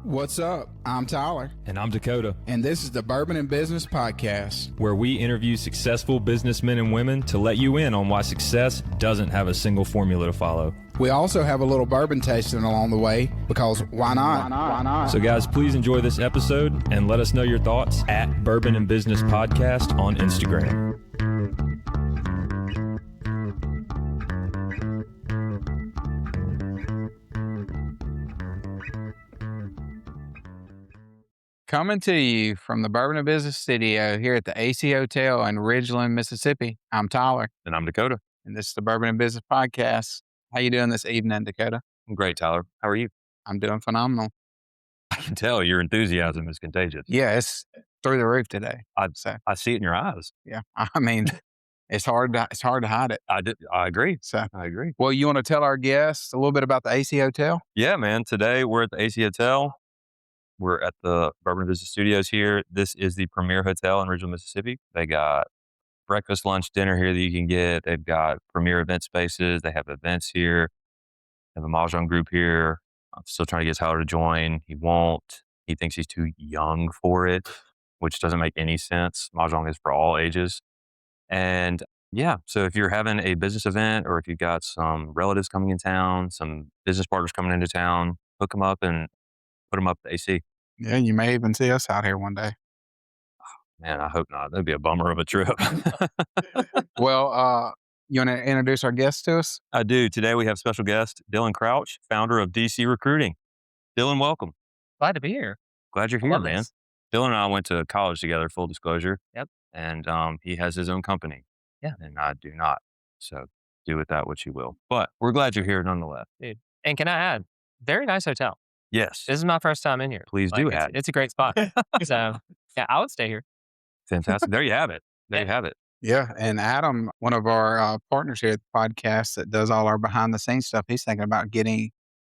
What's up? I'm Tyler. And I'm Dakota. And this is the Bourbon and Business Podcast, where we interview successful businessmen and women to let you in on why success doesn't have a single formula to follow. We also have a little bourbon tasting along the way because why not? Why not? So guys, please enjoy this episode and let us know your thoughts at Bourbon and Business Podcast on Instagram. Coming to you from the Bourbon and Business Studio here at the AC Hotel in Ridgeland, Mississippi. I'm Tyler. And I'm Dakota. And this is the Bourbon and Business Podcast. How you doing this evening, Dakota? I'm great, Tyler. How are you? I'm doing phenomenal. I can tell your enthusiasm is contagious. Yeah, it's through the roof today. I see it in your eyes. Yeah, I mean, it's hard to hide it. I agree. I agree. Well, you want to tell our guests a little bit about the AC Hotel? Yeah, man. Today we're at the AC Hotel. We're at the Bourbon and Business Studios here. This is the premier hotel in Ridgeland, Mississippi. They got breakfast, lunch, dinner here that you can get. They've got premier event spaces. They have events here. They have a mahjong group here. I'm still trying to get Tyler to join. He won't. He thinks he's too young for it, which doesn't make any sense. Mahjong is for all ages. And yeah, so if you're having a business event or if you've got some relatives coming in town, some business partners coming into town, hook them up and put them up to AC. Yeah, you may even see us out here one day. Man, I hope not. That'd be a bummer of a trip. Well, you want to introduce our guest to us? I do. Today we have special guest, Dylan Crouch, founder of DC Recruiting. Dylan, welcome. Glad to be here. Glad you're here, man. Dylan and I went to college together, full disclosure. Yep. And he has his own company. Yeah. And I do not. So do with that what you will. But we're glad you're here nonetheless. Dude. And can I add, very nice hotel. Yes. This is my first time in here. Please do add. It's a great spot. So yeah, I would stay here. Fantastic. There you have it. There you have it. Yeah. And Adam, one of our partners here at the podcast that does all our behind the scenes stuff, he's thinking about getting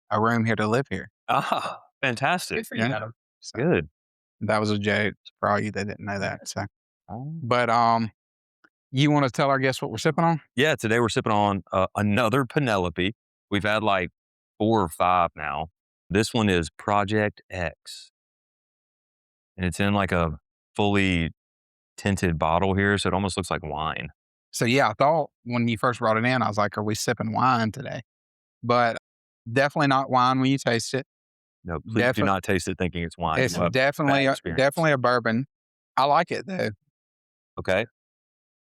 a room here to live here. Ah, fantastic. Good for you, Adam. So Good. that was a joke for all you that didn't know that. So, but you want to tell our guests what we're sipping on? Yeah. Today we're sipping on another Penelope. We've had like 4 or 5 now. This one is Project X. And it's in like a fully tinted bottle here. So it almost looks like wine. So yeah, I thought when you first brought it in, I was like, are we sipping wine today? But definitely not wine when you taste it. No, please do not taste it thinking it's wine. It's definitely a bourbon. I like it though. Okay.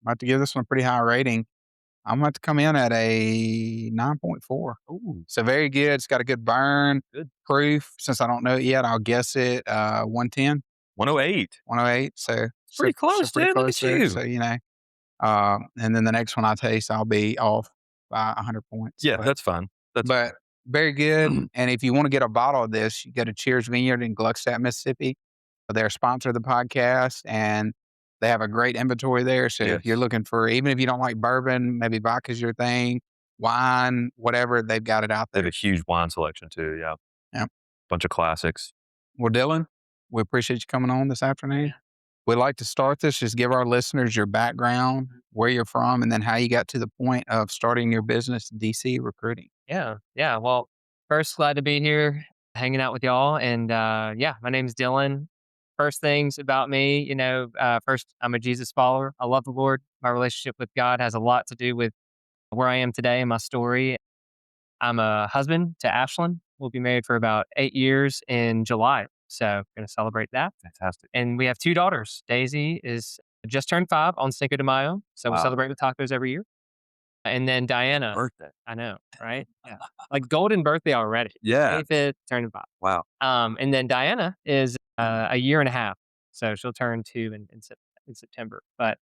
I have to give this one a pretty high rating. I'm going to come in at a 9.4. Ooh. So very good. It's got a good burn. Good. Proof. Since I don't know it yet, I'll guess it 110. 108. 108. So Pretty close, pretty dude. Look close at there. you. So, you know, and then the next one I taste, I'll be off by 100 points. Yeah, that's fine. But very good. And if you want to get a bottle of this, you go to Cheers Vineyard in Gluckstadt, Mississippi. They're a sponsor of the podcast and they have a great inventory there. So if you're looking for, even if you don't like bourbon, maybe vodka's your thing, wine, whatever, they've got it out They there. have a huge wine selection too. Yeah. Yeah. Bunch of classics. Well, Dylan, we appreciate you coming on this afternoon. We'd like to start this, just give our listeners your background, where you're from, and then how you got to the point of starting your business, DC Recruiting. Yeah. Yeah. Well, first, glad to be here, hanging out with y'all. And yeah, my name's Dylan. First things about me, first, I'm a Jesus follower. I love the Lord. My relationship with God has a lot to do with where I am today and my story. I'm a husband to Ashlyn. We'll be married for about 8 years in July. So going to celebrate that. Fantastic. And we have 2 daughters. Daisy is just turned 5 on Cinco de Mayo. So we celebrate with tacos every year. And then Diana. Birthday. I know, right? Yeah. Like golden birthday already. Yeah. 25th, turning 5. Wow. And then Diana is a year and a half. So she'll turn 2 in September. But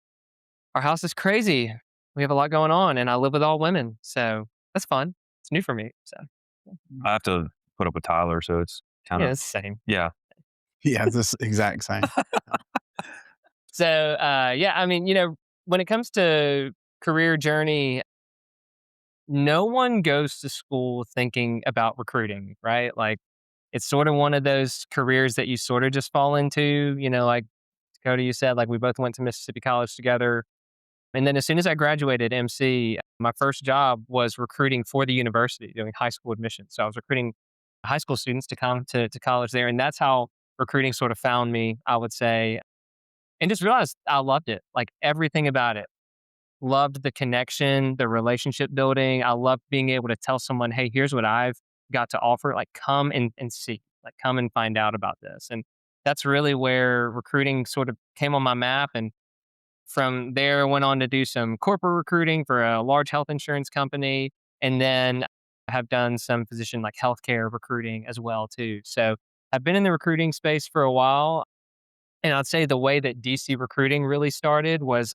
our house is crazy. We have a lot going on and I live with all women. So that's fun. It's new for me. So I have to put up with Tyler. So it's kind yeah, of, it's the same. yeah. Yeah, it's the exact same. So yeah, I mean, when it comes to career journey, no one goes to school thinking about recruiting, right? Like it's sort of one of those careers that you sort of just fall into, like Dakota, you said, like we both went to Mississippi College together. And then as soon as I graduated MC, my first job was recruiting for the university, doing high school admissions. So I was recruiting high school students to come to college there. And that's how recruiting sort of found me, I would say. And just realized I loved it, like everything about it. Loved the connection, the relationship building. I loved being able to tell someone, hey, here's what I've got to offer. Like, come and see, like, come and find out about this. And that's really where recruiting sort of came on my map. And from there, went on to do some corporate recruiting for a large health insurance company. And then have done some physician, like healthcare recruiting as well, too. So I've been in the recruiting space for a while. And I'd say the way that DC recruiting really started was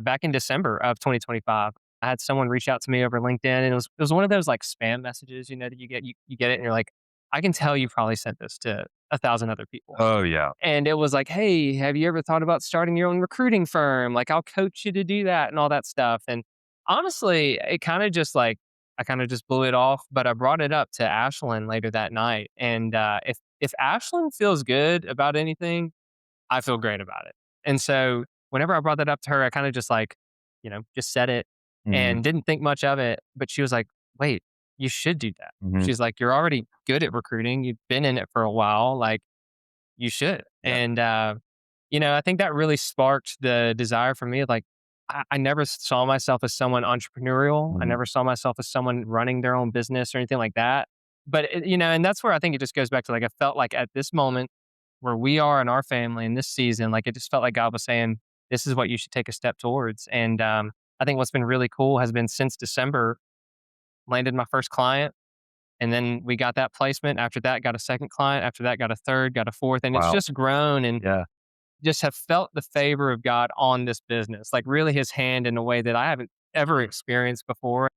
back in December of 2025. I had someone reach out to me over LinkedIn, and it was one of those like spam messages, that you get, you get it and you're like, I can tell you probably sent this to 1,000 other people. Oh yeah. And it was like, hey, have you ever thought about starting your own recruiting firm? Like, I'll coach you to do that and all that stuff. And honestly, it kind of just like, I kind of just blew it off, but I brought it up to Ashlyn later that night. And if Ashlyn feels good about anything, I feel great about it. And so whenever I brought that up to her, I kind of just like, just said it and didn't think much of it. But she was like, wait, you should do that. Mhm. She's like, you're already good at recruiting. You've been in it for a while. Like, you should. Yeah. And, I think that really sparked the desire for me. Like, I never saw myself as someone entrepreneurial. I Mhm. never saw myself as someone running their own business or anything like that. But, and that's where I think it just goes back to like, I felt like at this moment where we are in our family in this season, like it just felt like God was saying, this is what you should take a step towards. And I think what's been really cool has been since December, landed my first client. And then we got that placement. After that, got a second client. After that, got a third, got a fourth. And it's Wow. just grown and Yeah. just have felt the favor of God on this business, like really his hand in a way that I haven't ever experienced before.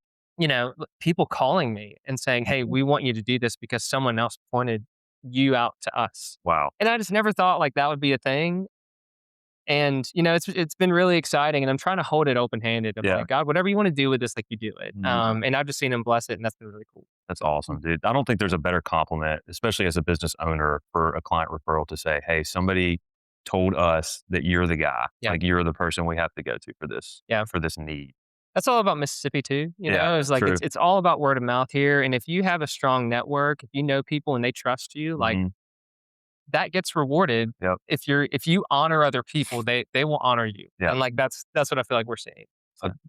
People calling me and saying, hey, we want you to do this because someone else pointed you out to us. Wow. And I just never thought like that would be a thing. And, it's been really exciting and I'm trying to hold it open handed. I'm Yeah. like, God, whatever you want to do with this, like you do it. Mhm. And I've just seen him bless it and that's been really cool. That's awesome, dude. I don't think there's a better compliment, especially as a business owner, for a client referral to say, hey, somebody told us that you're the guy. Yeah. Like you're the person we have to go to for this, Yeah. for this need. That's all about Mississippi too. Yeah, It's like, true. it's all about word of mouth here. And if you have a strong network, if you know people and they trust you, like Mhm. that gets rewarded. Yep. If you honor other people, they will honor you. Yeah. And like, that's what I feel like we're seeing.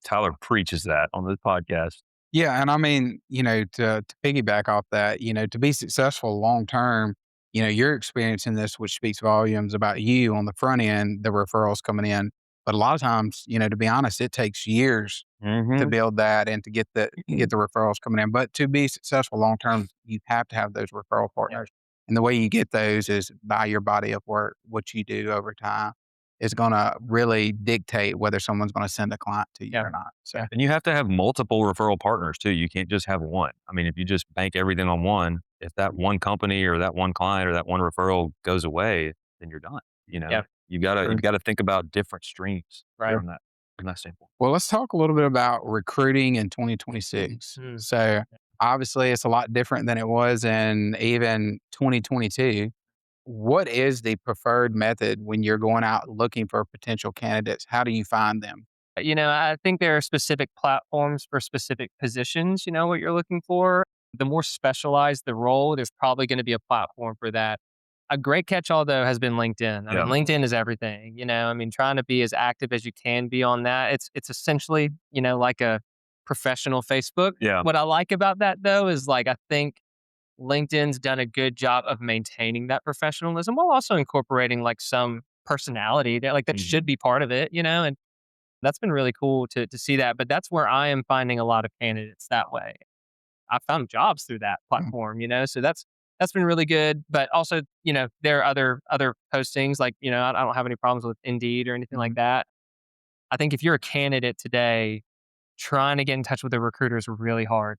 Tyler preaches that on this podcast. Yeah, and I mean, to piggyback off that, to be successful long term, you're experiencing this, which speaks volumes about you on the front end, the referrals coming in. But a lot of times, to be honest, it takes years to Mhm. build that and to get the referrals coming in. But to be successful long term, you have to have those referral partners. And the way you get those is by your body of work. What you do over time is going to really dictate whether someone's going to send a client to you Yeah. or not. So. Yeah. And you have to have multiple referral partners too. You can't just have one. I mean, if you just bank everything on one, if that one company or that one client or that one referral goes away, then you're done. Yeah. You gotta think about different streams Right. from that standpoint. Well, let's talk a little bit about recruiting in 2026. Mhm. So, obviously, it's a lot different than it was in even 2022. What is the preferred method when you're going out looking for potential candidates? How do you find them? I think there are specific platforms for specific positions, what you're looking for. The more specialized the role, there's probably going to be a platform for that. A great catch-all, though, has been LinkedIn. I Yeah. mean, LinkedIn is everything, trying to be as active as you can be on that. It's essentially, like a professional Facebook. Yeah. What I like about that, though, is like, I think LinkedIn's done a good job of maintaining that professionalism while also incorporating like some personality that like that Mhm. should be part of it, and that's been really cool to see that. But that's where I am finding a lot of candidates that way. I found jobs through that platform, so that's been really good. But also, there are other postings like, I don't have any problems with Indeed or anything like that. I think if you're a candidate today, trying to get in touch with a recruiter is really hard.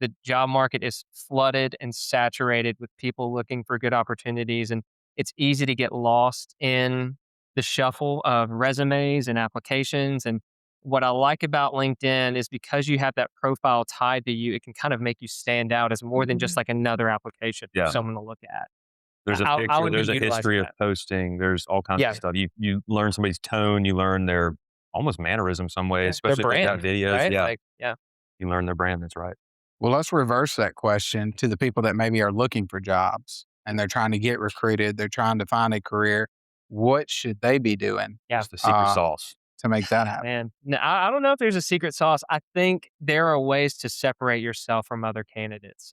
The job market is flooded and saturated with people looking for good opportunities. And it's easy to get lost in the shuffle of resumes and applications. And what I like about LinkedIn is because you have that profile tied to you, it can kind of make you stand out as more than just like another application Yeah. for someone to look at. There's a I picture, would be there's a utilizing history of that. posting, there's all kinds Yeah. of stuff. You learn somebody's tone, you learn their almost mannerism some way, Their especially if they got brand, videos. right? Yeah. Like, yeah. You learn their brand, that's right. Well, let's reverse that question to the people that maybe are looking for jobs and they're trying to get recruited. They're trying to find a career. What should they be doing Yeah. It's the secret sauce. to make that happen? Man, no, I don't know if there's a secret sauce. I think there are ways to separate yourself from other candidates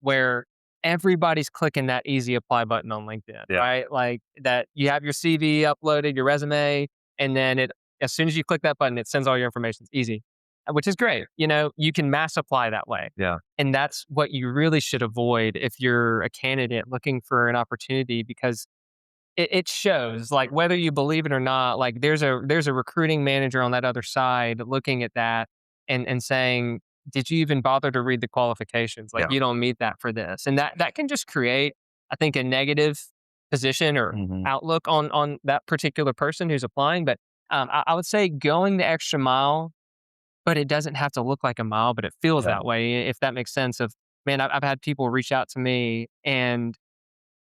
where everybody's clicking that easy apply button on LinkedIn, Yeah. right? Like that you have your CV uploaded, your resume, and then as soon as you click that button, it sends all your information. It's easy, which is great. You can mass apply that way. Yeah. And that's what you really should avoid if you're a candidate looking for an opportunity, because it shows, like, whether you believe it or not, like there's a recruiting manager on that other side looking at that and saying, did you even bother to read the qualifications? Like, Yeah. you don't meet that for this. And that can just create, I think, a negative position or outlook on that particular person who's applying. But I would say going the extra mile, but it doesn't have to look like a mile, but it feels that way, if that makes sense. Man, I've had people reach out to me, and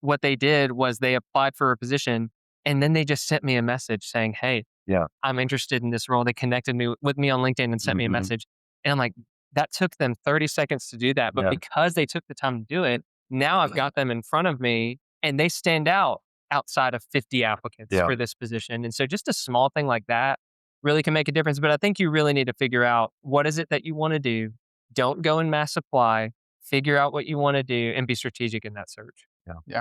what they did was they applied for a position and then they just sent me a message saying, hey, I'm interested in this role. They connected with me on LinkedIn and sent me a message. And I'm like, that took them 30 seconds to do that. But because they took the time to do it, now I've got them in front of me and they stand out outside of 50 applicants for this position. And so just a small thing like that really can make a difference. But I think you really need to figure out, what is it that you want to do? Don't go and mass apply. Figure out what you want to do and be strategic in that search. Yeah.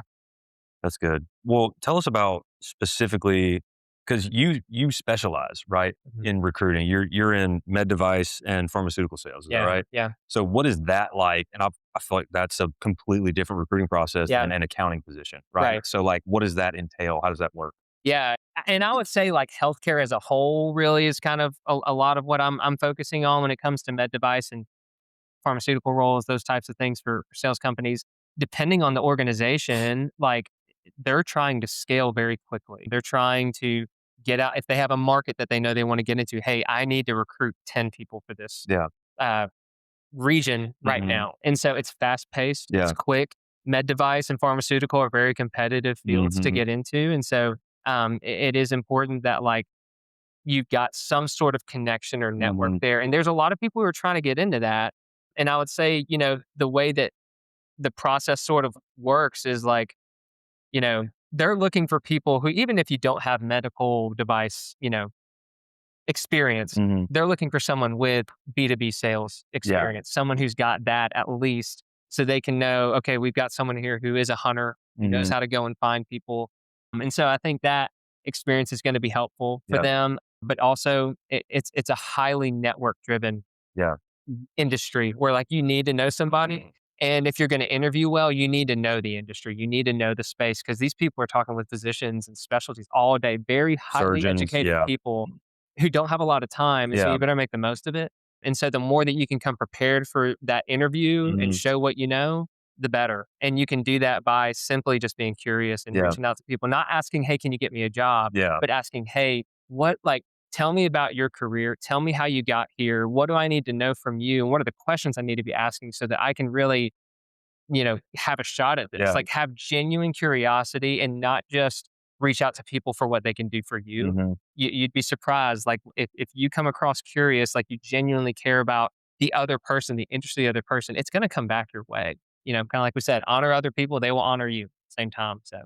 That's good. Well, tell us about specifically, because you specialize, right, in recruiting. You're in med device and pharmaceutical sales, is that right? Yeah. So what is that like? And I feel like that's a completely different recruiting process than an accounting position, right? So like, what does that entail? How does that work? Yeah. And I would say like healthcare as a whole really is kind of a lot of what I'm focusing on when it comes to med device and pharmaceutical roles, those types of things for sales companies. Depending on the organization, like, they're trying to scale very quickly. They're trying to get out. If they have a market that they know they want to get into, hey, I need to recruit 10 people for this region right now. And so it's fast paced, it's quick. Med device and pharmaceutical are very competitive fields to get into. And so it is important that, like, you've got some sort of connection or network there. And there's a lot of people who are trying to get into that. And I would say, the way that the process sort of works is like, they're looking for people who, even if you don't have medical device, experience, they're looking for someone with B2B sales experience, someone who's got that at least, so they can know, okay, we've got someone here who is a hunter, who knows how to go and find people. And so I think that experience is going to be helpful for them, but also it's a highly network driven industry where, like, you need to know somebody. And if you're going to interview well, you need to know the industry. You need to know the space, because these people are talking with physicians and specialties all day, very highly Surgeons, educated people who don't have a lot of time. And so you better make the most of it. And so the more that you can come prepared for that interview and show what you know, the better. And you can do that by simply just being curious and reaching out to people, not asking, hey, can you get me a job? But asking, hey, tell me about your career. Tell me how you got here. What do I need to know from you? And what are the questions I need to be asking so that I can really, have a shot at this? Like, have genuine curiosity and not just reach out to people for what they can do for you. You'd be surprised. Like, if you come across curious, like you genuinely care about the other person, the interest of the other person, it's going to come back your way. Kind of like we said, honor other people, they will honor you at the same time. So.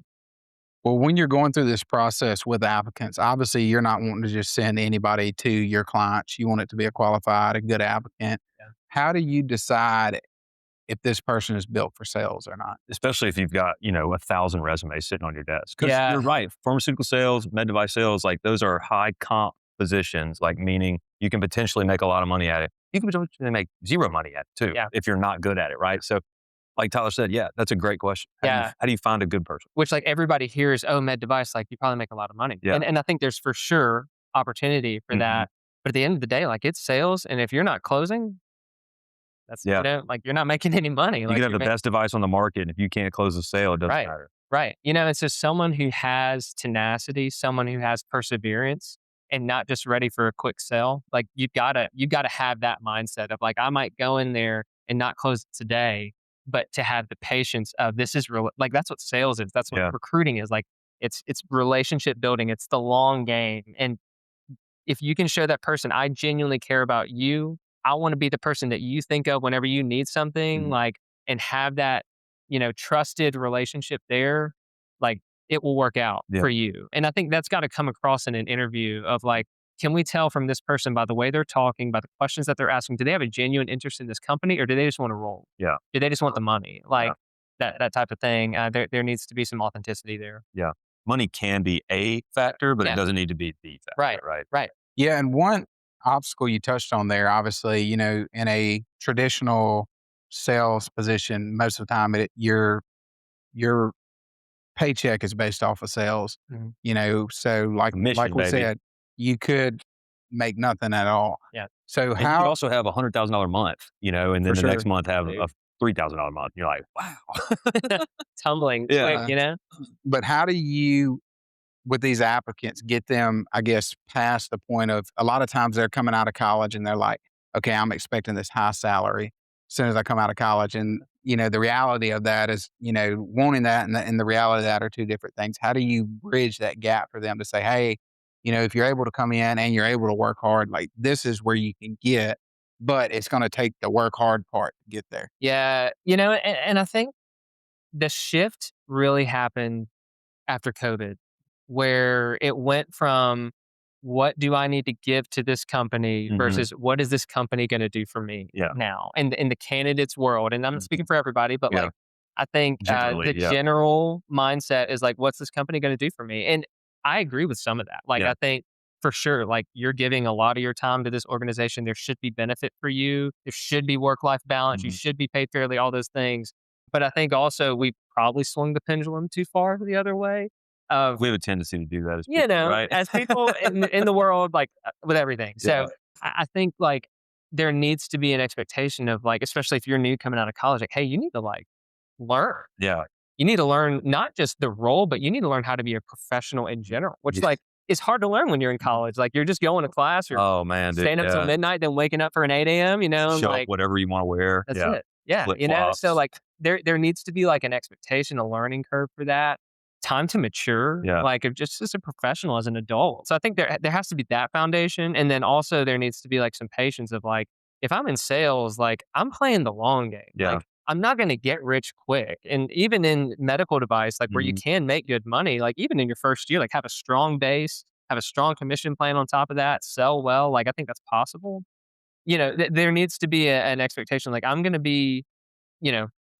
Well, when you're going through this process with applicants, obviously you're not wanting to just send anybody to your clients. You want it to be a qualified, a good applicant. How do you decide if this person is built for sales or not? Especially if you've got, 1,000 resumes sitting on your desk. Because you're right. Pharmaceutical sales, med device sales, like, those are high comp positions, like, meaning you can potentially make a lot of money at it. You can potentially make zero money at it too, if you're not good at it, right? So, like Tyler said, that's a great question. How do you find a good person? Which, like, everybody hears, oh, med device, like, you probably make a lot of money. And I think there's for sure opportunity for that. But at the end of the day, like, it's sales. And if you're not closing, that's, like, you're not making any money. You like, can have the best device on the market, and if you can't close a sale, it doesn't matter. Right. It's just someone who has tenacity, someone who has perseverance, and not just ready for a quick sell. Like, you've got to have that mindset of, like, I might go in there and not close it today, but to have the patience of, this is real. Like, that's what sales is. That's what recruiting is. Like, it's relationship building. It's the long game. And if you can show that person, I genuinely care about you, I want to be the person that you think of whenever you need something, like, and have that, trusted relationship there, like, it will work out for you. And I think that's got to come across in an interview of like, can we tell from this person by the way they're talking, by the questions that they're asking, do they have a genuine interest in this company or do they just want to roll? Yeah. Do they just want the money? Like that type of thing. There needs to be some authenticity there. Yeah. Money can be a factor, but it doesn't need to be the factor. Right. Yeah. And one obstacle you touched on there, obviously, in a traditional sales position, most of the time your paycheck is based off of sales, so like Commission, we baby. said, you could make nothing at all. Yeah. So And you could also have $100,000 month, and then the next month have a $3,000 month. You're like, wow. Tumbling quick, But how do you, with these applicants, get them, I guess, past the point of, a lot of times they're coming out of college and they're like, okay, I'm expecting this high salary as soon as I come out of college. And, the reality of that is, wanting that and the reality of that are two different things. How do you bridge that gap for them to say, hey, if you're able to come in and you're able to work hard, like this is where you can get, but it's going to take the work hard part to get there. Yeah. And I think the shift really happened after COVID, where it went from what do I need to give to this company versus what is this company going to do for me now? And in the candidates world, and I'm not speaking for everybody, but like, I think the general mindset is like, what's this company going to do for me? And I agree with some of that. Like, I think for sure, like you're giving a lot of your time to this organization. There should be benefit for you. There should be work-life balance. You should be paid fairly, all those things. But I think also we probably swung the pendulum too far the other way. We have a tendency to do that as people, right? as people in the world, like with everything. So I think like there needs to be an expectation of like, especially if you're new coming out of college, like, hey, you need to like learn. Yeah. You need to learn not just the role, but you need to learn how to be a professional in general, which like it's hard to learn when you're in college. Like you're just going to class or staying up till midnight, then waking up for an 8 a.m., Show like up whatever you want to wear. That's it. Yeah. Flip-flops. So like there needs to be like an expectation, a learning curve for that. Time to mature, like just as a professional, as an adult. So I think there has to be that foundation. And then also there needs to be like some patience of like, if I'm in sales, like I'm playing the long game. Like I'm not going to get rich quick. And even in medical device, like where you can make good money, like even in your first year, like have a strong base, have a strong commission plan on top of that, sell well. Like I think that's possible. There needs to be an expectation. Like I'm going to be,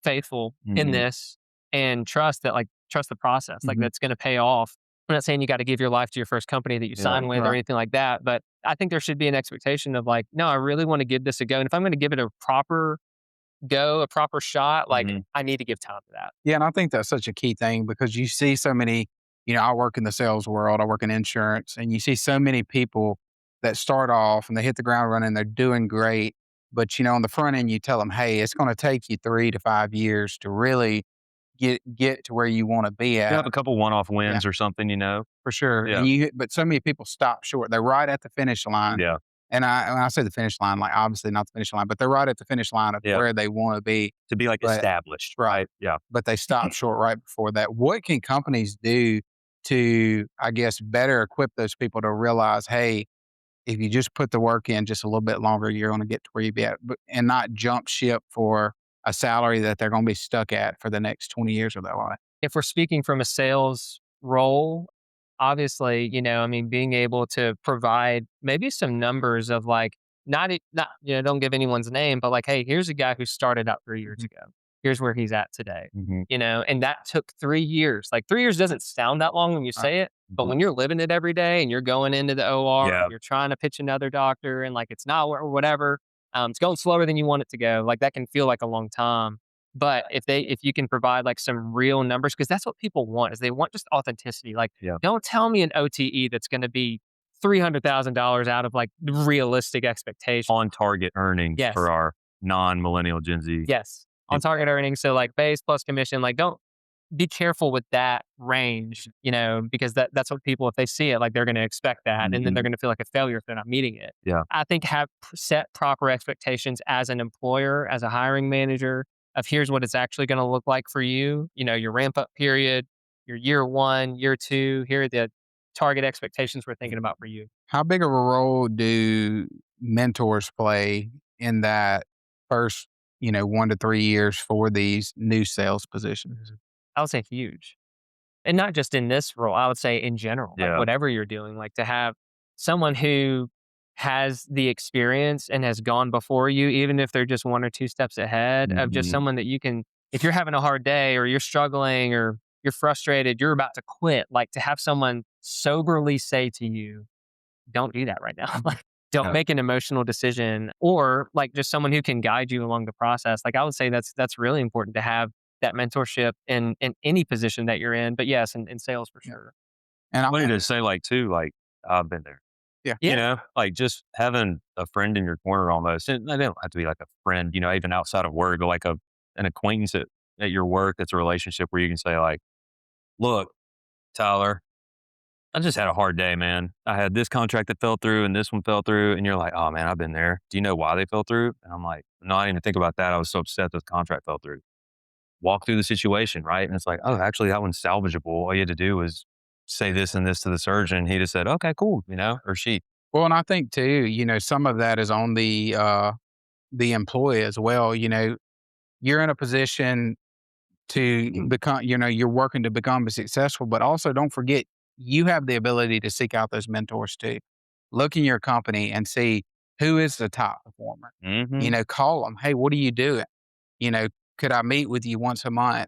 faithful in this and trust the process. Like that's going to pay off. I'm not saying you got to give your life to your first company that you sign with or anything like that, but I think there should be an expectation of like, no, I really want to give this a go. And if I'm going to give it a proper go, a proper shot, like I need to give time to that. Yeah. And I think that's such a key thing because you see so many, I work in the sales world, I work in insurance, and you see so many people that start off and they hit the ground running, they're doing great. But, on the front end, you tell them, hey, it's going to take you 3 to 5 years to really get to where you want to be at. You have a couple one-off wins or something, For sure. Yeah. And but so many people stop short. They're right at the finish line. Yeah. And when I say the finish line, like obviously not the finish line, but they're right at the finish line of where they want to be. To be like established. Right. Yeah. But they stop short right before that. What can companies do to, I guess, better equip those people to realize, hey, if you just put the work in just a little bit longer, you're going to get to where you be at, and not jump ship for a salary that they're going to be stuck at for the next 20 years of their life? If we're speaking from a sales role, obviously, being able to provide maybe some numbers of like, not, don't give anyone's name, but like, hey, here's a guy who started out 3 years ago. Here's where he's at today, and that took 3 years. Like 3 years doesn't sound that long when you say it, but when you're living it every day and you're going into the OR, and you're trying to pitch another doctor and like, it's not or whatever, it's going slower than you want it to go. Like that can feel like a long time. But if you can provide like some real numbers, because that's what people want, is they want just authenticity. Like, don't tell me an OTE that's going to be $300,000 out of like realistic expectations. On target earnings for our non-millennial Gen Z. Yes. On target earnings. So like base plus commission, like don't be careful with that range, because that's what people, if they see it, like they're going to expect that. And then they're going to feel like a failure if they're not meeting it. Yeah. I think have set proper expectations as an employer, as a hiring manager, of here's what it's actually going to look like for you, your ramp up period, your year 1, year 2, here are the target expectations we're thinking about for you. How big of a role do mentors play in that first, 1 to 3 years for these new sales positions. I would say huge. And not just in this role, I would say in general, like Yeah. whatever you're doing, like to have someone who has the experience and has gone before you, even if they're just 1 or 2 steps ahead of just Mhm. someone that you can, if you're having a hard day or you're struggling or you're frustrated, you're about to quit, like to have someone soberly say to you, don't do that right now. Like, don't Yeah. make an emotional decision, or like just someone who can guide you along the process. Like I would say that's really important to have that mentorship in any position that you're in. But yes, in sales for sure. And I wanted to say, like, too, like, I've been there. Yeah. You Yeah. know, like just having a friend in your corner almost. And they don't have to be like a friend, even outside of work, or like an acquaintance at your work that's a relationship where you can say, like, look, Tyler, I just had a hard day, man. I had this contract that fell through and this one fell through. And you're like, oh, man, I've been there. Do you know why they fell through? And I'm like, no, I didn't even think about that. I was so upset this contract fell through. Walk through the situation, right? And it's like, oh, actually, that one's salvageable. All you had to do was say this and this to the surgeon. He just said, okay, cool, or she. Well, and I think too, some of that is on the employee as well. You're in a position to become, you're working to become successful, but also don't forget you have the ability to seek out those mentors too. Look in your company and see who is the top performer. Mm-hmm. Call them. Hey, what are you doing? You know, could I meet with you once a month?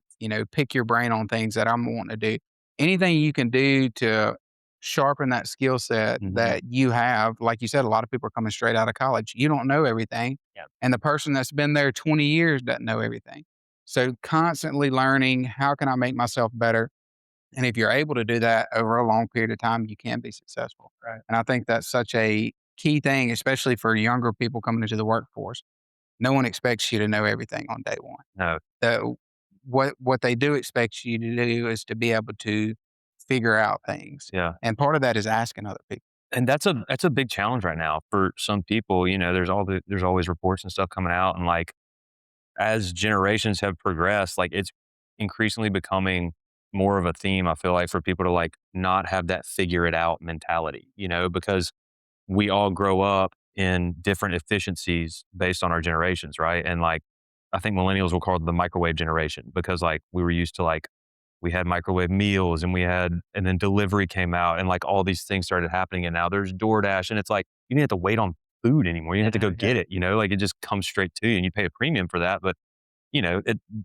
Pick your brain on things that I'm wanting to do. Anything you can do to sharpen that skill set Mhm. that you have. Like you said, a lot of people are coming straight out of college. You don't know everything. Yep. And the person that's been there 20 years doesn't know everything. So constantly learning, how can I make myself better? And if you're able to do that over a long period of time, you can be successful. Right. And I think that's such a key thing, especially for younger people coming into the workforce. No one expects you to know everything on day one. No. So what they do expect you to do is to be able to figure out things. Yeah. And part of that is asking other people. And that's a big challenge right now for some people. There's always reports and stuff coming out, and like as generations have progressed, like it's increasingly becoming more of a theme. I feel like for people to like not have that figure it out mentality, because we all grow up in different efficiencies based on our generations, right? And like I think millennials will call it the microwave generation because like we were used to like we had microwave meals and then delivery came out and like all these things started happening and now there's DoorDash and it's like you didn't have to wait on food anymore. You didn't have to go get it, like it just comes straight to you and you pay a premium for that. But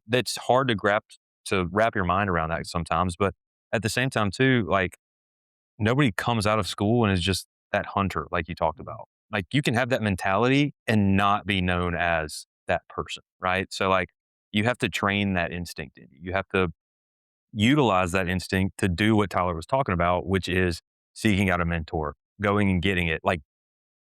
that's hard to wrap your mind around that sometimes. But at the same time too, like nobody comes out of school and is just that hunter like you talked about. Like you can have that mentality and not be known as that person, right? So like you have to train that instinct in you. You have to utilize that instinct to do what Tyler was talking about, which is seeking out a mentor, going and getting it. Like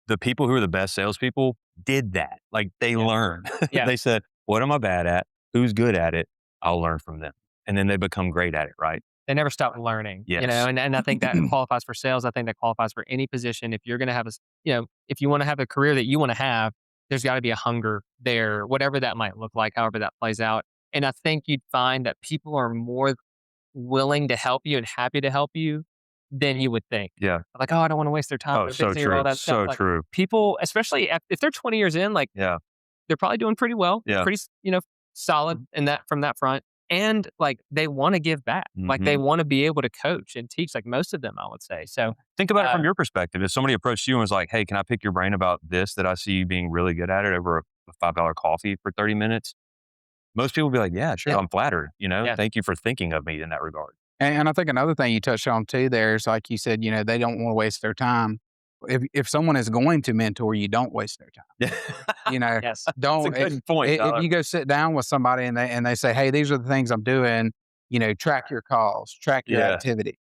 the people who are the best salespeople did that. Like they learned. Yeah. They said, what am I bad at? Who's good at it? I'll learn from them. And then they become great at it, right? They never stop learning, Yes. and I think that qualifies for sales. I think that qualifies for any position. If you're going to have if you want to have a career that you want to have, there's got to be a hunger there, whatever that might look like, however that plays out. And I think you'd find that people are more willing to help you and happy to help you than you would think. Yeah. Like, oh, I don't want to waste their time. Oh, They're so busy or all true. that stuff. So Like, true. people, especially if they're 20 years in, like Yeah. they're probably doing pretty well. Yeah. Pretty, solid in that from that front. And like they want to give back. Like they want to be able to coach and teach, like most of them, I would say. So think about it from your perspective. If somebody approached you and was like, hey, can I pick your brain about this that I see you being really good at it over a $5 coffee for 30 minutes? Most people would be like, yeah, sure. Yeah. I'm flattered. Yeah. Thank you for thinking of me in that regard. And I think another thing you touched on too there is like you said, they don't want to waste their time. If someone is going to mentor you, don't waste their time. Yeah. yes. Don't. That's a good point, If you go sit down with somebody and they say, "Hey, these are the things I'm doing," track your calls, track your activity.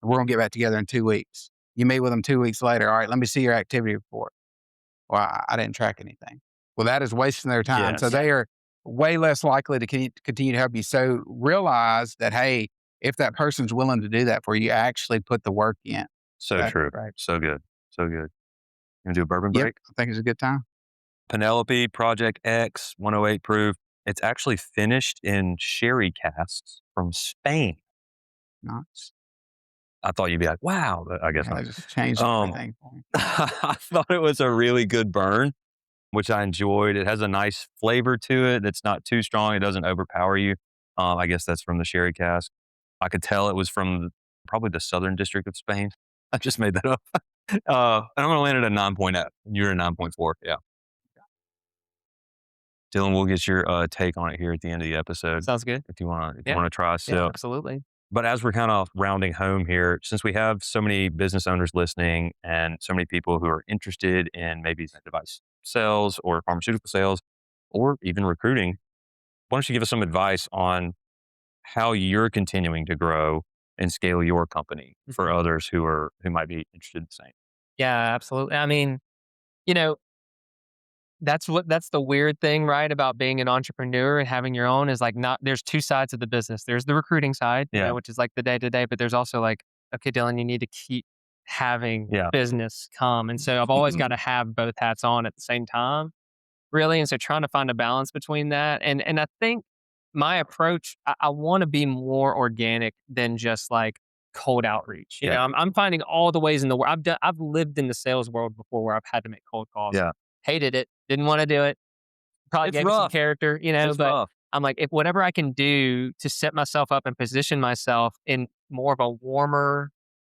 We're gonna get back together in 2 weeks. You meet with them 2 weeks later. All right, let me see your activity report. Well, I didn't track anything. Well, that is wasting their time. Yes. So they are way less likely to continue to help you. So realize that, hey, if that person's willing to do that for you, actually put the work in. So true. Right. So good. So good. You want to do a bourbon Yep, break? I think it's a good time. Penelope Project X 108 proof. It's actually finished in sherry casks from Spain. Nice. I thought you'd be like, wow, but I guess Yeah, not. I just changed everything for me. I thought it was a really good burn. which I enjoyed. It has a nice flavor to it that's not too strong. It doesn't overpower you. I guess that's from the sherry cask. I could tell it was from probably the southern district of Spain. I just made that up. And I'm going to land it at 9.8. You're at 9.4. Yeah. Dylan, we'll get your take on it here at the end of the episode. Sounds good. If you want to try. So, yeah, absolutely. But as we're kind of rounding home here, since we have so many business owners listening and so many people who are interested in maybe device sales or pharmaceutical sales or even recruiting, why don't you give us some advice on how you're continuing to grow and scale your company for others who might be interested in the same? Yeah, absolutely. I mean, you know, that's the weird thing, right? About being an entrepreneur and having your own is like there's two sides of the business. There's the recruiting side, you know, which is like the day to day, but there's also like, okay, Dylan, you need to keep having business come. And so I've always got to have both hats on at the same time, really. And so trying to find a balance between that. And I think my approach, I want to be more organic than just like cold outreach. You know, I'm finding all the ways in the world. I've lived in the sales world before where I've had to make cold calls. Yeah. Hated it. Didn't want to do it. Probably gave me some character, you know, but rough. I'm like, if whatever I can do to set myself up and position myself in more of a warmer,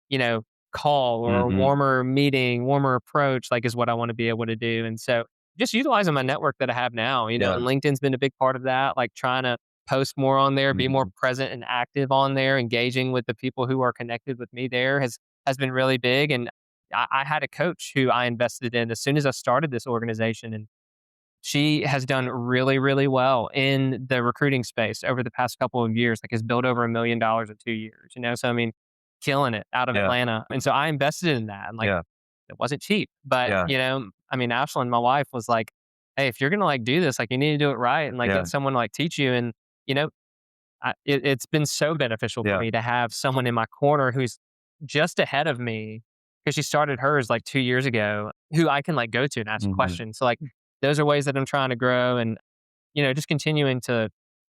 you know, call or a warmer meeting, warmer approach, like is what I want to be able to do. And so just utilizing my network that I have now, you know, and LinkedIn's been a big part of that, like trying to post more on there, be more present and active on there, engaging with the people who are connected with me there has been really big. And I had a coach who I invested in as soon as I started this organization, and she has done really, really well in the recruiting space over the past couple of years, like has built over $1 million in 2 years, you know? So, I mean, killing it out of Atlanta. And so I invested in that and like, it wasn't cheap, but you know, I mean, Ashlyn, my wife was like, hey, if you're going to like do this, like you need to do it right. And like get someone to like teach you. And, you know, it's been so beneficial for me to have someone in my corner who's just ahead of me, because she started hers like 2 years ago, who I can like go to and ask questions. So like those are ways that I'm trying to grow and, you know, just continuing to,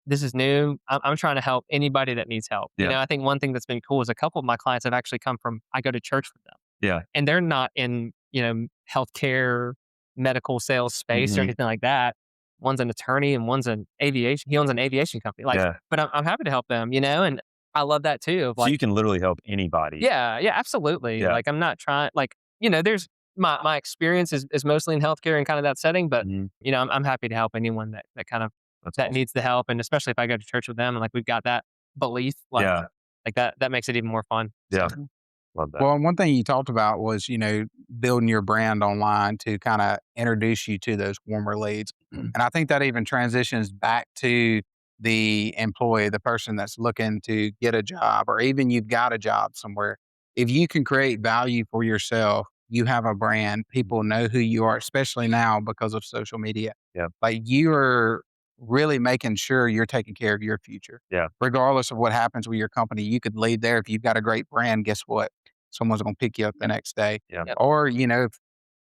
this is new. I'm trying to help anybody that needs help. You know, I think one thing that's been cool is a couple of my clients have actually come from, I go to church with them. Yeah. And they're not in, you know, healthcare, medical sales space or anything like that. One's an attorney and one's an aviation. He owns an aviation company. Like, but I'm happy to help them, you know, and I love that too. Of like, so you can literally help anybody. Yeah, absolutely. Yeah. Like I'm not trying, like, you know, there's my experience is mostly in healthcare and kind of that setting, but you know, I'm happy to help anyone that kind of, that needs the help. And especially if I go to church with them and like, we've got that belief, like, like that makes it even more fun. Yeah. So. Love that. Well, one thing you talked about was, you know, building your brand online to kind of introduce you to those warmer leads. And I think that even transitions back to the employee, the person that's looking to get a job, or even you've got a job somewhere. If you can create value for yourself, you have a brand, people know who you are, especially now because of social media. Yeah. Like you are really making sure you're taking care of your future. Yeah. Regardless of what happens with your company, you could lead there. If you've got a great brand, guess what? Someone's going to pick you up the next day. Yeah. Or, you know, if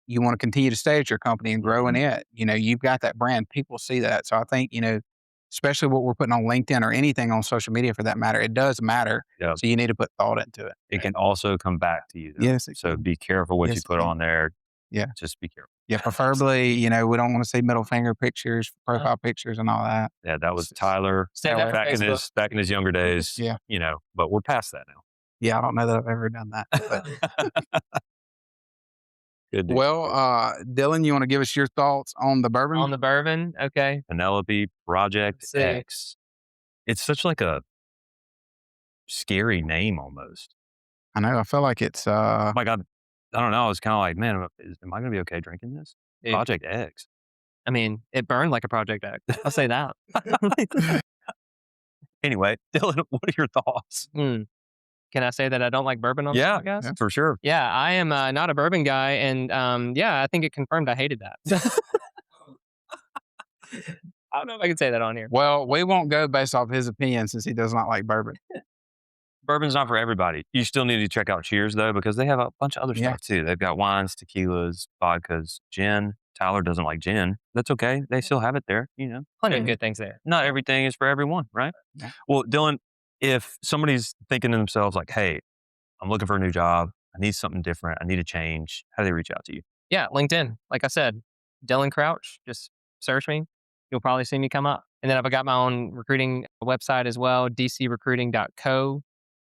you want to continue to stay at your company and grow in it, you know, you've got that brand. People see that. So I think, you know, especially what we're putting on LinkedIn or anything on social media for that matter, it does matter. Yeah. So you need to put thought into it. It can also come back to you, though. Yes. So be careful what you put on there. Yeah. Just be careful. Yeah. Preferably, you know, we don't want to see middle finger pictures, profile pictures and all that. Yeah. That was Tyler back in his younger days. Yeah. You know, but we're past that now. Yeah. I don't know that I've ever done that. But. Good deal. Well, Dylan, you want to give us your thoughts on the bourbon? On the bourbon, okay. Penelope Project X. It's such like a scary name almost. I know. I feel like it's. Oh my God. I don't know. I was kind of like, man, am I going to be okay drinking this? Dude. Project X. I mean, it burned like a Project X. I'll say that. Anyway, Dylan, what are your thoughts? Can I say that I don't like bourbon on this podcast? Yeah, for sure. Yeah, I am not a bourbon guy. And I think it confirmed I hated that. I don't know if I can say that on here. Well, we won't go based off his opinion since he does not like bourbon. Bourbon's not for everybody. You still need to check out Cheers, though, because they have a bunch of other stuff, too. They've got wines, tequilas, vodkas, gin. Tyler doesn't like gin. That's okay. They still have it there, you know. Plenty of good things there. Not everything is for everyone, right? Yeah. Well, Dylan, if somebody's thinking to themselves like, hey, I'm looking for a new job. I need something different. I need a change. How do they reach out to you? Yeah, LinkedIn. Like I said, Dylan Crouch. Just search me. You'll probably see me come up. And then I've got my own recruiting website as well, dcrecruiting.co.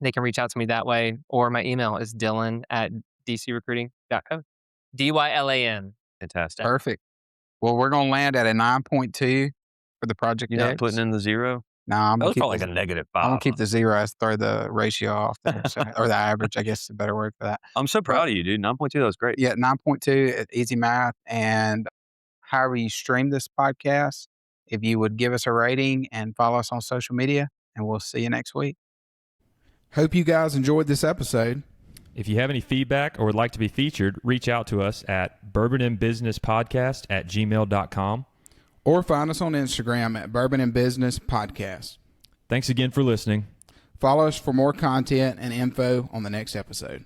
They can reach out to me that way. Or my email is dylan@dcrecruiting.co. DYLAN. Fantastic. Perfect. Well, we're going to land at a 9.2 for the Project You're X. not putting in the 0? No, I'm That going was to probably keep like a -5. I'm going to keep the 0 as throw the ratio off there, or the average, I guess is a better word for that. I'm so proud of you, dude. 9.2, that was great. Yeah, 9.2, easy math. And however you stream this podcast, if you would give us a rating and follow us on social media, and we'll see you next week. Hope you guys enjoyed this episode. If you have any feedback or would like to be featured, reach out to us at bourbonandbusinesspodcast@gmail.com. Or find us on Instagram at Bourbon and Business Podcast. Thanks again for listening. Follow us for more content and info on the next episode.